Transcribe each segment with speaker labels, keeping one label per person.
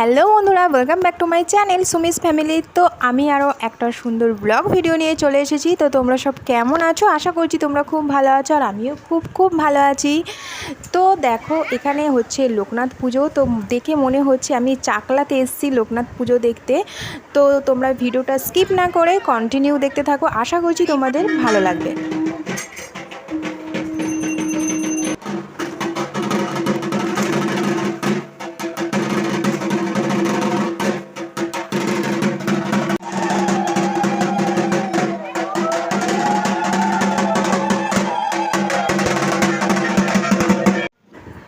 Speaker 1: Hello বন্ধুরা, welcome back to my channel Sumi's family. তো আমি আরও একটা সুন্দর ব্লগ ভিডিও নিয়ে চলে এসেছি। তো তোমরা সব কেমন আছো? আশা করছি তোমরা খুব ভালো আছো, আর আমিও খুব ভালো আছি। তো দেখো, এখানে হচ্ছে লোকনাথ পুজো। তো দেখে মনে হচ্ছে আমি চাকলাতে এসেছি লোকনাথ পুজো দেখতে। তো তোমরা ভিডিওটা স্কিপ না করে কন্টিনিউ দেখতে থাকো, আশা করছি তোমাদের ভালো লাগবে।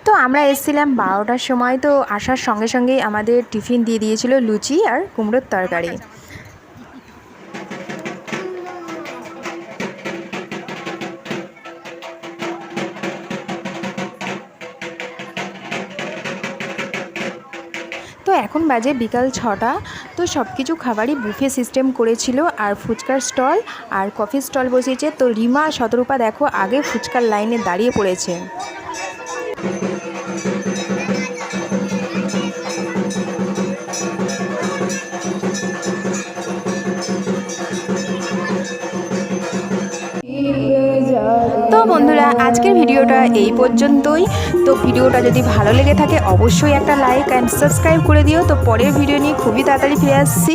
Speaker 1: তো আমরা এসেছিলাম 12টার সময়। তো আসার সঙ্গে সঙ্গেই আমাদের টিফিন দিয়ে দিয়েছিল লুচি আর কুমড়োর তরকারি। তো এখন বাজে বিকাল 6টা। তো সব কিছু খাবারই বুফে সিস্টেম করেছিল, আর ফুচকার স্টল আর কফির স্টল বসিয়েছে। তো রিমা শতরূপা দেখো আগে ফুচকার লাইনে দাঁড়িয়ে পড়েছে। তো বন্ধুরা, আজকের ভিডিওটা এই পর্যন্তই। তো ভিডিওটা যদি ভালো লেগে থাকে অবশ্যই একটা লাইক অ্যান্ড সাবস্ক্রাইব করে দিও। তো পরের ভিডিও নিয়ে খুবই তাড়াতাড়ি ফিরে আসছি।